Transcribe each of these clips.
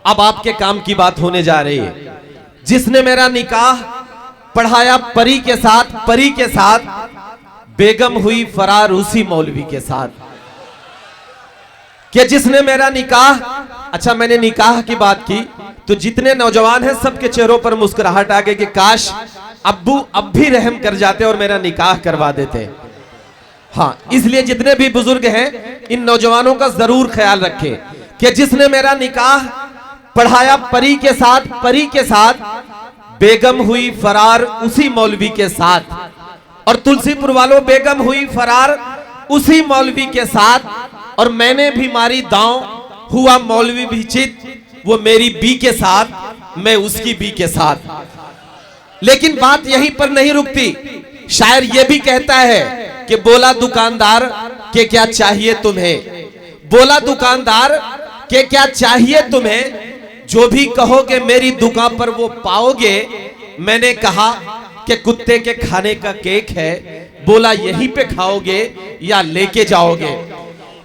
अब आपके काम की बात होने जा रही है। जिसने मेरा निकाह पढ़ाया परी के साथ, बेगम हुई फरार उसी मौलवी के साथ। कि जिसने मेरा निकाह, अच्छा मैंने निकाह की बात की तो जितने नौजवान हैं सबके चेहरों पर मुस्कुराहट आ गई कि काश अब्बू अब भी रहम कर जाते और मेरा निकाह करवा देते। हाँ, इसलिए जितने भी बुजुर्ग हैं इन नौजवानों का जरूर ख्याल रखें कि जिसने मेरा निकाह पढ़ाया परी के साथ, बेगम हुई फरार उसी मौलवी के साथ। और तुलसीपुर वालों, बेगम हुई फरार उसी मौलवी के साथ और मैंने भी मारी दांव, हुआ मौलवी भी चित, वो मेरी बी के साथ, मैं उसकी बी के साथ। लेकिन बात यहीं पर नहीं रुकती। शायर ये भी कहता है कि बोला दुकानदार के क्या चाहिए तुम्हें, बोला दुकानदार के क्या चाहिए तुम्हें, जो भी कहोगे मेरी दुकान पर वो पाओगे। मैंने कहा कि कुत्ते के खाने का केक है, बोला यहीं पे खाओगे या लेके जाओगे।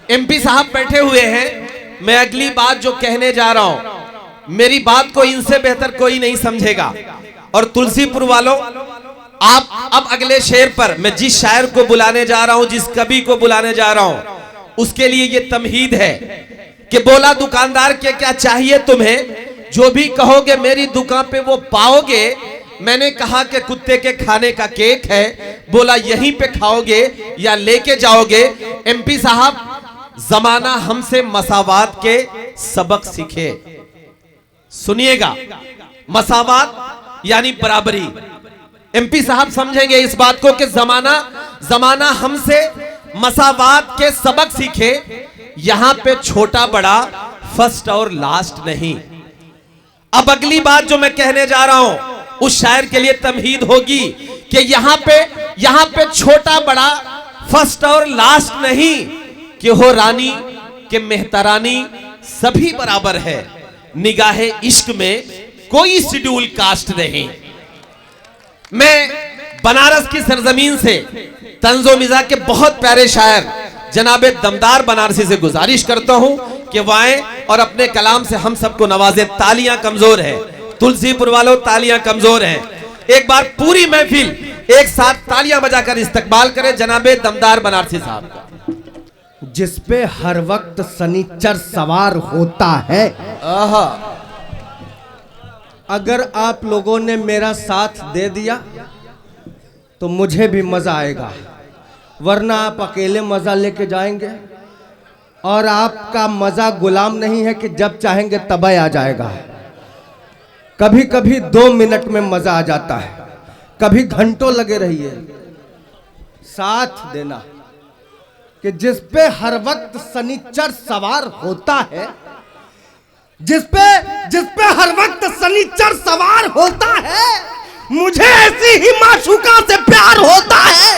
एमपी साहब बैठे हुए हैं, मैं अगली बात जो कहने जा रहा हूं, मेरी बात को इनसे बेहतर कोई नहीं समझेगा। और तुलसीपुर वालों, आप अब अगले शेर पर, मैं जिस शायर को बुलाने जा रहा हूं, जिस कवि को बुलाने जा रहा हूं, उसके लिए ये तमहीद है कि बोला दुकानदार के क्या चाहिए तुम्हें, जो भी कहोगे मेरी दुकान पे वो पाओगे। मैंने कहा कि कुत्ते के खाने का केक है, बोला यहीं पे खाओगे या लेके जाओगे। एमपी साहब, जमाना हमसे मसावात के सबक सीखे। सुनिएगा, मसावात यानी बराबरी। एमपी साहब समझेंगे इस बात को कि जमाना हमसे मसावात के सबक सीखे। यहां पे छोटा बड़ा, फर्स्ट और लास्ट नहीं। अब अगली बात जो मैं कहने जा रहा हूं उस शायर के लिए तमहीद होगी कि यहां पे छोटा बड़ा, फर्स्ट और लास्ट नहीं, कि हो रानी के मेहतरानी सभी बराबर है, निगाहे इश्क में कोई शेड्यूल कास्ट नहीं। मैं बनारस की सरजमीन से तंजो मिजा के बहुत प्यारे शायर जनाबे दमदार बनारसी से गुजारिश करता हूं कि वो आए और अपने कलाम से हम सबको नवाजे। तालियां कमजोर है, तुलसीपुर वालों तालियां कमजोर हैं। एक बार पूरी महफिल एक साथ तालियां बजाकर इस्तकबाल करें जनाबे दमदार बनारसी साहब का। जिस पे हर वक्त सनीचर सवार होता है। अगर आप लोगों ने मेरा साथ दे दिया तो मुझे भी मजा आएगा, वरना आप अकेले मजा लेके जाएंगे और आपका मजा गुलाम नहीं है कि जब चाहेंगे तब आ जाएगा। कभी कभी 2 मिनट में मजा आ जाता है, कभी घंटों लगे रहिए। साथ देना कि जिस पे हर वक्त सनीचर सवार होता है, जिस पे हर वक्त सनीचर सवार होता है, मुझे ऐसी ही माशूका से प्यार होता है।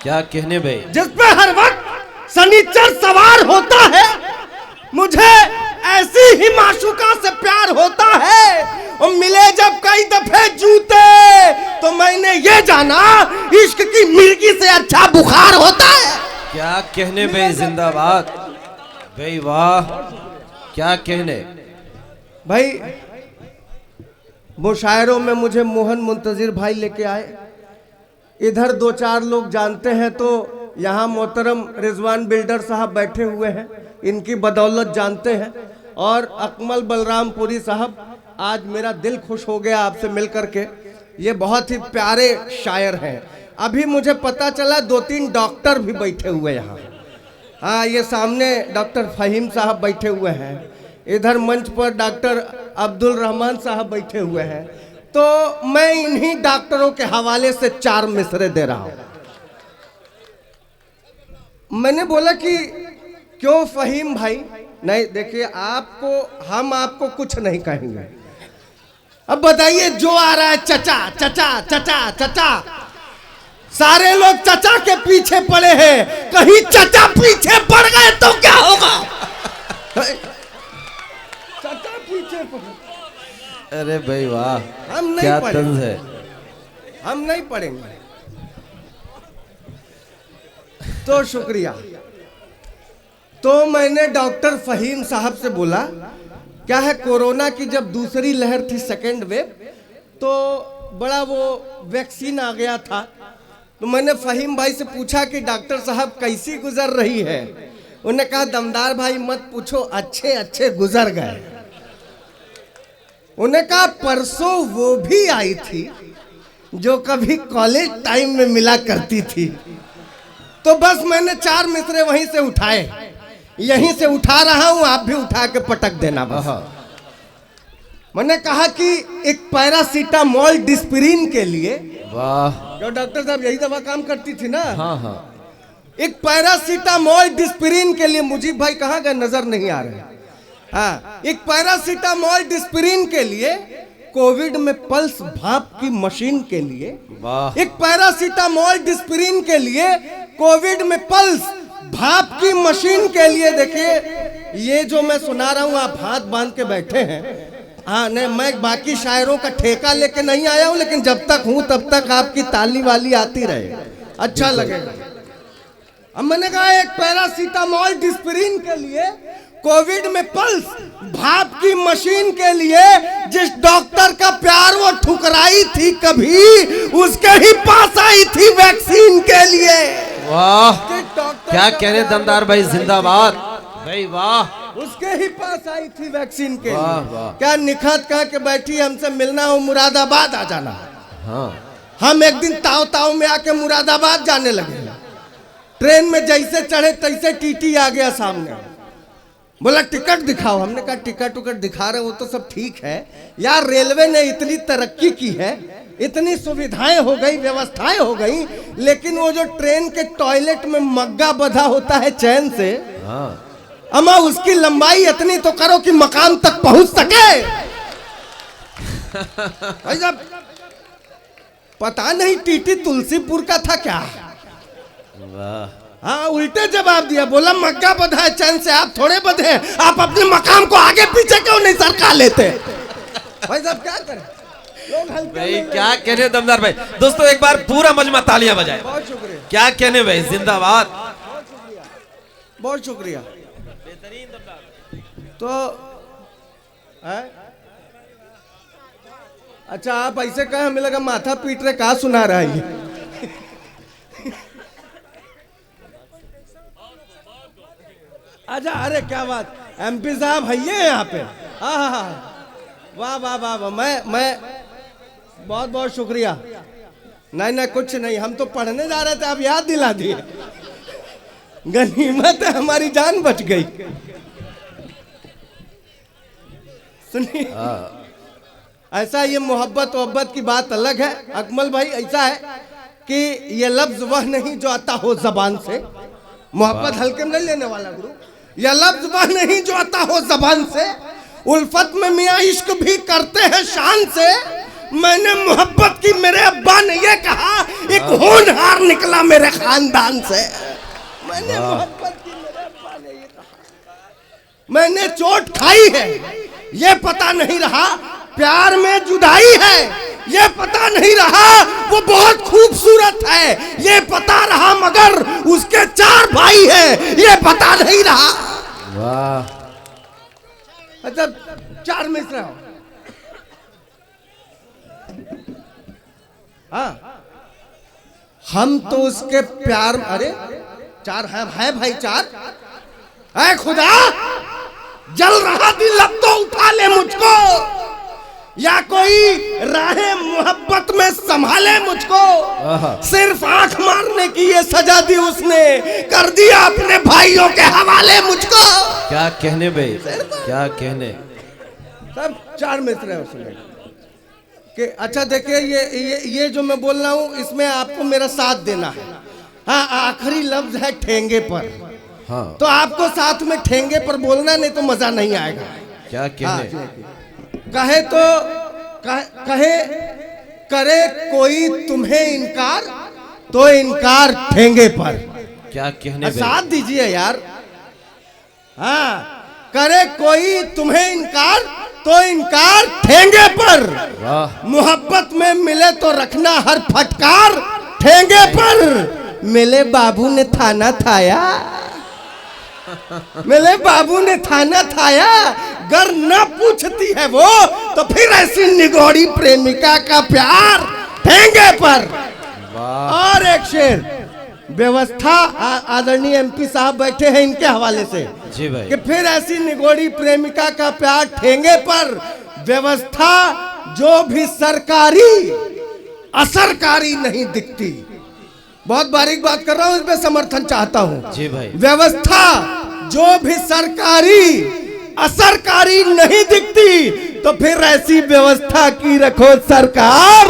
क्या कहने भाई। जिस पे हर वक्त सनीचर सवार होता है, मुझे ऐसी ही माशूका से प्यार होता है। और मिले जब कई दफे जूते तो मैंने ये जाना इश्क की मिर्गी से अच्छा बुखार होता है। क्या कहने भाई, जिंदाबाद भाई, वाह क्या कहने भाई। मुशायरों में मुझे मोहन मुंतजिर भाई लेके आए। इधर 2-4 लोग जानते हैं तो यहाँ मोहतरम रिजवान बिल्डर साहब बैठे हुए हैं, इनकी बदौलत जानते हैं। और अकमल बलरामपुरी साहब, आज मेरा दिल खुश हो गया आपसे मिल करके। ये बहुत ही प्यारे शायर हैं। अभी मुझे पता चला 2-3 डॉक्टर भी बैठे हुए यहाँ। हाँ, ये सामने डॉक्टर फहीम साहब बैठे हुए हैं, इधर मंच पर डॉक्टर अब्दुल रहमान साहब बैठे हुए हैं। तो मैं इन्हीं डॉक्टरों के हवाले से 4 मिसरे दे रहा हूं। मैंने बोला कि क्यों फहीम भाई? नहीं, देखिए हम आपको कुछ नहीं कहेंगे। अब बताइए, जो आ रहा है चचा चचा चचा चचा, सारे लोग चचा के पीछे पड़े हैं, कहीं चचा पीछे पड़ गए तो क्या होगा? चचा पीछे पड़े। अरे भाई वाह, हम नहीं क्या पढ़ेंगे, तंज है। हम नहीं पढ़ेंगे। तो शुक्रिया। तो मैंने डॉक्टर फहीम साहब से बोला क्या है, कोरोना की जब दूसरी लहर थी, सेकेंड वेव, तो बड़ा वो वैक्सीन आ गया था। तो मैंने फहीम भाई से पूछा कि डॉक्टर साहब कैसी गुजर रही है। उन्होंने कहा दमदार भाई मत पूछो, अच्छे अच्छे गुजर गए। उन्होंने कहा परसों वो भी आई थी जो कभी कॉलेज टाइम में मिला करती थी। तो बस मैंने 4 मिसरे वहीं से उठाए, यहीं से उठा रहा हूं, आप भी उठा के पटक देना बस। मैंने कहा कि एक पैरासीटामोल डिस्प्रिन के लिए, वाह, जो डॉक्टर साहब यही दवा काम करती थी ना, हाँ हाँ, एक पैरासीटामोल डिस्प्रिन के लिए, मुझीब भाई कहाँ गए, नजर नहीं आ रहे। हाँ, एक पैरासीटामोल डिस्प्रिन के लिए, कोविड में पल्स भाप की मशीन के लिए, वाह, एक पैरासीटामोल डिस्प्रिन के लिए, कोविड में पल्स भाप की मशीन के लिए। देखिए ये जो मैं सुना रहा हूं, आप हाथ बांध के बैठे हैं। हाँ नहीं, मैं बाकी शायरों का ठेका लेके नहीं आया हूं, लेकिन जब तक हूं तब तक आपकी ताली वाली आती रहे, अच्छा लगेगा। अब मैंने कहा एक पैरासीटामोल डिस्प्रिन के लिए, कोविड में पल्स भाप की मशीन के लिए, जिस डॉक्टर का प्यार वो ठुकराई थी कभी, उसके ही पास आई थी वैक्सीन के लिए। वाह, क्या कहने दमदार भाई, जिंदाबाद भाई, वाह, उसके ही पास आई थी वैक्सीन के वाह, लिए। वाह। क्या निखत कह के बैठी, हमसे मिलना हो मुरादाबाद आ जाना। हाँ, हम एक दिन ताव ताव में आके मुरादाबाद जाने लगे। ट्रेन में जैसे चढ़े तैसे टीटी आ गया सामने, बोला टिकट दिखाओ। हमने कहा टिकट उकट दिखा रहे, वो तो सब ठीक है यार, रेलवे ने इतनी तरक्की की है, इतनी सुविधाएं हो गई, व्यवस्थाएं हो गई, लेकिन वो जो ट्रेन के टॉयलेट में मग्गा बंधा होता है चैन से, हाँ, अमा उसकी लंबाई इतनी तो करो कि मकाम तक पहुंच सके। भाई साहब पता नहीं टीटी तुलसीपुर का था क्या। वाह, हाँ उल्टे जवाब दिया, बोला मग्गा बंधा है चैन से, आप थोड़े बंधे, आप अपने मकाम को आगे पीछे क्यों नहीं सरका लेते। भाई साहब क्या करें, लोग हल्के भाई में क्या कहने दमदार भाई। दोस्तों एक बार पूरा मजमा तालियां बजाए। बहुत शुक्रिया, क्या कहने भाई, जिंदाबाद, बहुत शुक्रिया। तो है? अच्छा आप ऐसे कहे, हमें लगा माथा पीट रहे, कहा सुना रहा है ये। अच्छा अरे क्या बात, एमपी साहब है ये यहाँ पे। हाँ हाँ हाँ, वाह वाह वाह वाह, मैं बहुत बहुत शुक्रिया। नहीं नहीं कुछ नहीं, हम तो पढ़ने जा रहे थे, आप याद दिला दिए, गनीमत है, हमारी जान बच गई। सुनिए, ऐसा ये मोहब्बत की बात अलग है अकमल भाई। ऐसा है कि ये लफ्ज वह नहीं जो आता हो जबान से, मोहब्बत हल्के में नहीं लेने वाला गुरु, यह लफ्ज वह नहीं जो आता हो जबान से, उल्फत में मियाँ इश्क भी करते हैं शान से। मैंने मोहब्बत की, मेरे अब्बा ने ये कहा, एक होनहार निकला मेरे खानदान से। मैंने मोहब्बत की, मेरे अब्बा ने ये कहा। मैंने चोट खाई है, ये पता नहीं रहा प्यार में जुदाई है, ये पता नहीं रहा वो बहुत खूबसूरत है, ये पता रहा मगर उसके 4 भाई हैं, ये पता नहीं रहा। वाह, अच्छा 4 मिसरा। हाँ हम तो उसके प्यार, अरे 4 है भाई 4। ऐ खुदा, जल रहा दिल अब तो उठा ले मुझको, या कोई राहे मोहब्बत में संभाले मुझको। सिर्फ आंख मारने की ये सजा दी उसने, कर दिया अपने भाइयों के हवाले मुझको। क्या कहने भाई, क्या कहने। सब 4 मित्र है उसमें कि अच्छा देखिए ये जो मैं बोल रहा हूँ, इसमें आपको मेरा साथ देना है। हाँ आखिरी लफ्ज है ठेंगे पर। हाँ, तो आपको साथ में ठेंगे पर बोलना, नहीं तो मजा नहीं आएगा। क्या कहने। कहे तो कहे करे कोई तुम्हें इनकार, तो इनकार ठेंगे पर। क्या कहने भाई, साथ दीजिए यार। हाँ करे कोई तुम्हें इनकार, तो इनकार ठेंगे पर। वाह, मोहब्बत में मिले तो रखना हर फटकार ठेंगे पर। मिले बाबू ने थाना थाया। मेरे बाबू ने थाना थाया, गर न पूछती है वो, तो फिर ऐसी निगोड़ी प्रेमिका का प्यार ठेंगे पर। और एक शेर, व्यवस्था, आदरणीय एमपी साहब बैठे हैं, इनके हवाले से जी भाई, कि फिर ऐसी निगोड़ी प्रेमिका का प्यार ठेंगे पर, व्यवस्था जो भी सरकारी असरकारी नहीं दिखती। बहुत बारीक बात कर रहा हूं, इसमें समर्थन चाहता हूं। जी भाई, व्यवस्था जो भी सरकारी असरकारी नहीं दिखती, तो फिर ऐसी व्यवस्था की रखो सरकार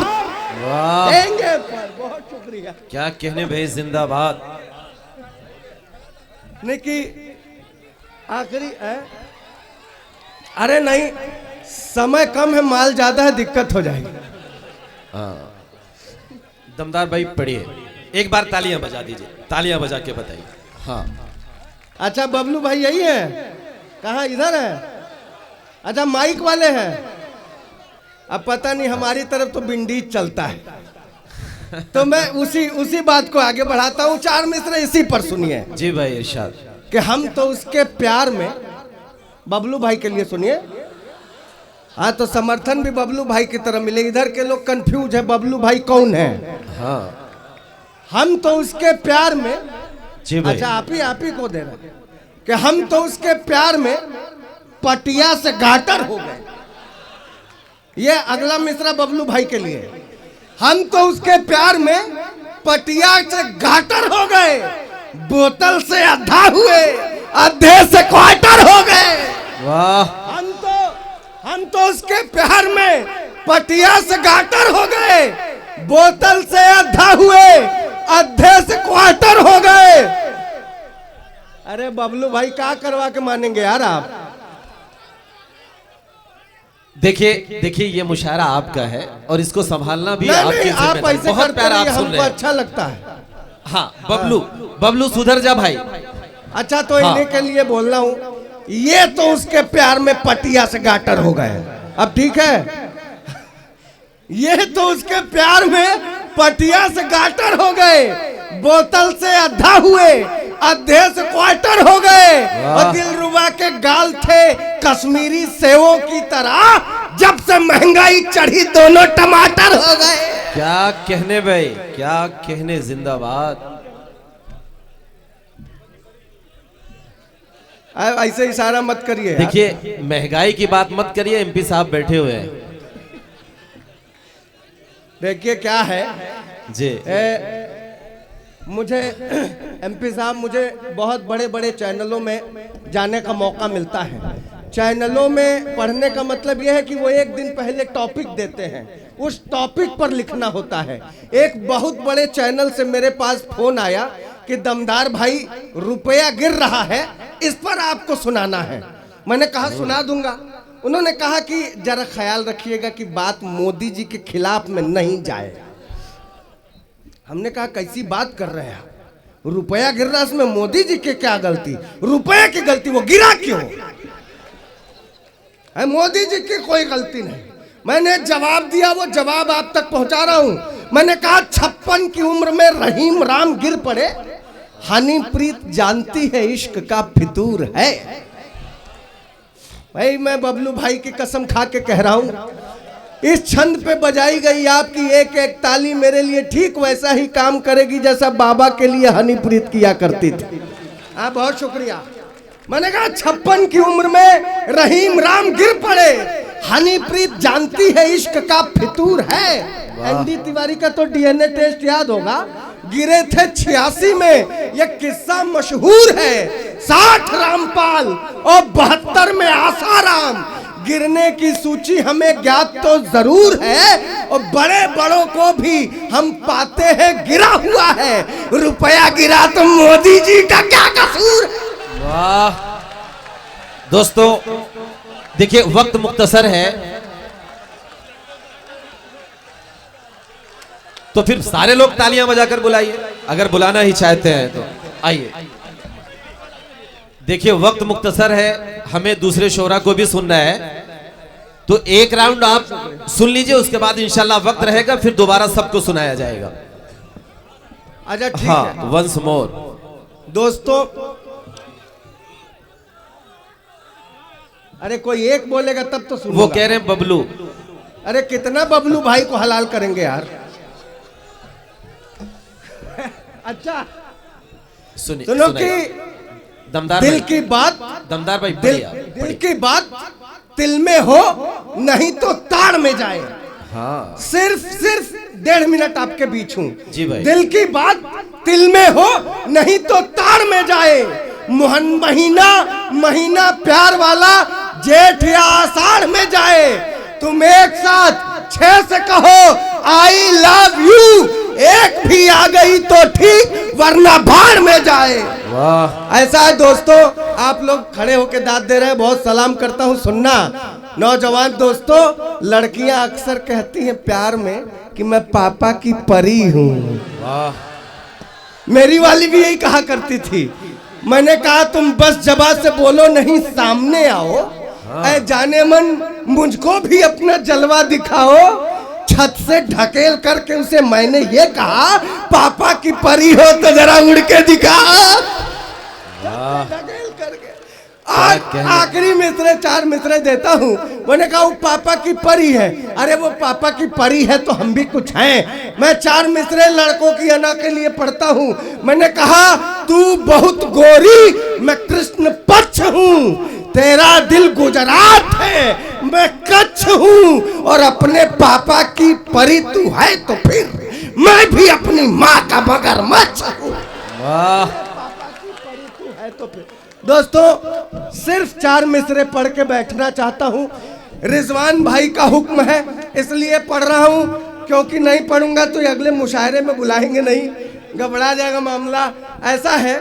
वाह, देंगे पर। बहुत शुक्रिया। क्या कहने भाई, जिंदाबाद। निकी आखिरी है, अरे नहीं, समय कम है, माल ज्यादा है, दिक्कत हो जाएगी। हाँ, दमदार भाई पढ़िए, एक बार तालियां बजा दीजिए, तालियां बजा के बताइए। हाँ, अच्छा बबलू भाई यही है, कहाँ इधर है? अच्छा माइक वाले हैं। अब पता नहीं, हमारी तरफ तो बिंडीज चलता है, तो मैं उसी बात को आगे बढ़ाता हूँ। चार मिसरे इसी पर सुनिए। जी भाई, इरशाद। कि हम तो उसके प्यार में, बबलू भाई के लिए सुनिए। हाँ, तो समर्थन भी बबलू भाई की तरह मिले। इधर के लोग कंफ्यूज है, बबलू भाई कौन है? हाँ, हम तो उसके प्यार में, जी भाई। अच्छा आप ही को दे रहे कि हम तो उसके प्यार में पटिया से गाटर हो गए। ये अगला मिसरा बबलू भाई के लिए। हम तो उसके प्यार में पटिया से गाटर हो गए, बोतल से अद्धा हुए, अद्धे से क्वार्टर हो गए। वाह, हम तो उसके प्यार में पटिया से गाटर हो गए, बोतल से अद्धा हुए, अद्धे से क्वार्टर हो गए। अरे बबलू भाई क्या करवा के मानेंगे यार आप? देखिए ये मुशायरा आपका है और इसको संभालना भी नहीं, आपकी आप जिम्मेदारी। ऐसे बहुत करते प्यार आप रहिए, सुन हमको रहे हैं। अच्छा लगता है। हाँ, बबलू सुधर जा भाई। अच्छा तो हाँ। इन्हीं के लिए बोल रहा हूँ, ये तो उसके प्यार में पटिया से गाटर हो गए। अब ठीक है, ये तो उसके प्यार में पटिया से गाटर हो गए, बोतल से अद्धा हुए, अद्धे से क्वार्टर हो गए। और दिलरुबा के गाल थे कश्मीरी सेवों की तरह, जब से महंगाई चढ़ी दोनों टमाटर हो गए। क्या कहने भाई, क्या कहने, जिंदाबाद। ऐसे इशारा मत करिए यार। देखिए, महंगाई की बात मत करिए, एमपी साहब बैठे हुए हैं। देखिए क्या है जी, मुझे एमपी साहब, मुझे बहुत बड़े बड़े चैनलों में जाने का मौका मिलता है। चैनलों में पढ़ने का मतलब यह है कि वो एक दिन पहले टॉपिक देते हैं, उस टॉपिक पर लिखना होता है। एक बहुत बड़े चैनल से मेरे पास फोन आया कि दमदार भाई रुपया गिर रहा है, इस पर आपको सुनाना है। मैंने कहा सुना दूंगा। उन्होंने कहा कि जरा ख्याल रखिएगा कि बात मोदी जी के खिलाफ में नहीं जाए। हमने कहा कैसी बात कर रहे हैं, रुपया गिर रहा है, इसमें मोदी जी की क्या गलती? रुपया की गलती, वो गिरा क्यों है? मोदी जी की कोई गलती नहीं। मैंने जवाब दिया, वो जवाब आप तक पहुंचा रहा हूं। मैंने कहा 56 की उम्र में रहीम राम गिर पड़े, हनीप्रीत जानती है इश्क का फितूर है। भाई मैं बबलू भाई की कसम खा के कह रहा हूं, इस छंद पे बजाई गई आपकी एक एक ताली मेरे लिए ठीक वैसा ही काम करेगी जैसा बाबा के लिए हनीप्रीत किया करती थी। हाँ, बहुत शुक्रिया। मैंने कहा 56 की उम्र में रहीम राम गिर पड़े, हनीप्रीत जानती है इश्क का फितूर है। एनडी तिवारी का तो डीएनए टेस्ट याद होगा, गिरे थे 86 में, यह किस्सा मशहूर है। 60 रामपाल और 72 में आसाराम। गिरने की सूची हमें ज्ञात तो जरूर है, और बड़े बड़ों को भी हम पाते हैं गिरा हुआ है। रुपया गिरा तो मोदी जी का क्या कसूर है? वाह। दोस्तों देखिए, वक्त मुख्तसर है, तो फिर सारे लोग तालियां बजाकर बुलाइए, अगर बुलाना ही चाहते हैं तो आइए। देखिए, वक्त मुख्तसर है, हमें दूसरे शोरा को भी सुनना है, तो एक राउंड आप सुन लीजिए, उसके बाद इंशाल्लाह वक्त रहेगा, फिर दोबारा सबको सुनाया जाएगा। अच्छा ठीक हाँ, है। Once more. दोस्तों अरे कोई एक बोलेगा तब तो सुनो। वो कह रहे हैं बबलू। अरे कितना बबलू भाई को हलाल करेंगे यार। अच्छा सुनिए सुनो सुनाइए। कि दमदार दिल भाई, की बात, दमदार भाई दिल, पढ़िए आप, दिल पढ़िए। की बात दिल में हो नहीं तो ताड़ में जाए। हाँ सिर्फ 1.5 मिनट आपके बीच हूँ। जी भाई। दिल की बात दिल में हो नहीं तो ताड़ में जाए। महीना प्यार वाला जेठ या आषाढ़ में जाए। तुम एक साथ 6 से कहो आई लव यू, एक भी आ गई तो ठीक वरना भाड़ में जाए। वाह। ऐसा है दोस्तों, आप लोग खड़े होके दाद दे रहे हैं, बहुत सलाम करता हूँ। सुनना नौजवान दोस्तों, लड़कियां अक्सर कहती हैं प्यार में कि मैं पापा की परी हूँ। वाह। मेरी वाली भी यही कहा करती थी। मैंने कहा तुम बस जबा से बोलो नहीं सामने आओ। ऐ जाने मन मुझको भी अपना जलवा दिखाओ। छत से ढकेल करके उसे मैंने ये कहा पापा की परी हो तो जरा उड़ के दिखा। ढकेल करके आखिरी मिसरे 4 मिसरे देता हूँ। मैंने कहा वो पापा की परी है। अरे वो पापा की परी है तो हम भी कुछ हैं। मैं 4 मिसरे लड़कों की अना के लिए पढ़ता हूँ। मैंने कहा तू बहुत गोरी मैं कृष्ण पक्ष हूँ, तेरा दिल गुजरात है मैं कच्छ हूँ, और अपने पापा की परी तू है तो फिर मैं भी अपनी माँ का मगरमच्छ हूँ। वाह। दोस्तों सिर्फ 4 मिसरे पढ़ के बैठना चाहता हूँ। रिजवान भाई का हुक्म है इसलिए पढ़ रहा हूँ, क्योंकि नहीं पढ़ूंगा तो ये अगले मुशायरे में बुलाएंगे नहीं, घबरा जाएगा मामला। ऐसा है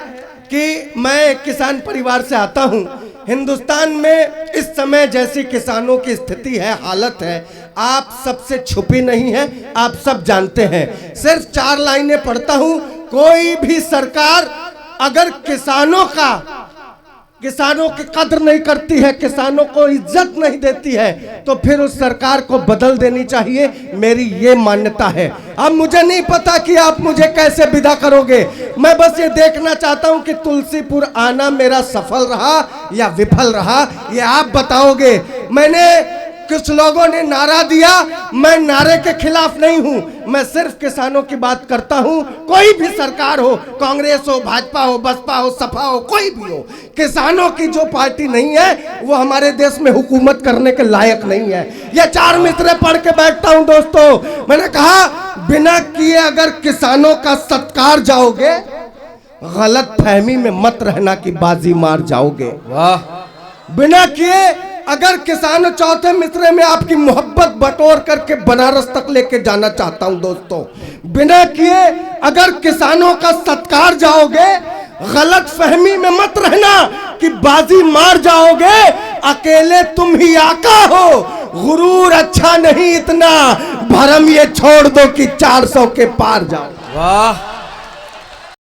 कि मैं एक किसान परिवार से आता हूँ। हिंदुस्तान में इस समय जैसी किसानों की स्थिति है, हालत है, आप सबसे छुपी नहीं है, आप सब जानते हैं। सिर्फ 4 लाइनें पढ़ता हूँ। कोई भी सरकार अगर किसानों की कद्र नहीं करती है, किसानों को इज्जत नहीं देती है, तो फिर उस सरकार को बदल देनी चाहिए, मेरी ये मान्यता है। अब मुझे नहीं पता कि आप मुझे कैसे विदा करोगे। मैं बस ये देखना चाहता हूं कि तुलसीपुर आना मेरा सफल रहा या विफल रहा, ये आप बताओगे। मैंने कुछ लोगों ने नारा दिया, मैं नारे के खिलाफ नहीं हूं, मैं सिर्फ किसानों की बात करता हूं। कोई भी सरकार हो, कांग्रेस हो, भाजपा हो, बसपा हो, सपा हो, कोई भी हो, किसानों की जो पार्टी नहीं है वो हमारे देश में हुकूमत करने के लायक नहीं है। ये 4 मिसरे पढ़ के बैठता हूं दोस्तों। मैंने कहा बिना किए अगर किसानों का सत्कार जाओगे, गलत फहमी में मत रहना कि बाजी मार जाओगे। वाह। बिना किए अगर किसान, चौथे मिसरे में आपकी मोहब्बत बटोर करके बनारस तक लेके जाना चाहता हूं दोस्तों। बिना किए अगर किसानों का सत्कार जाओगे, गलत फहमी में मत रहना कि बाजी मार जाओगे। अकेले तुम ही आका हो, गुरूर अच्छा नहीं इतना, भरम ये छोड़ दो कि 400 के पार जाओ। वाह।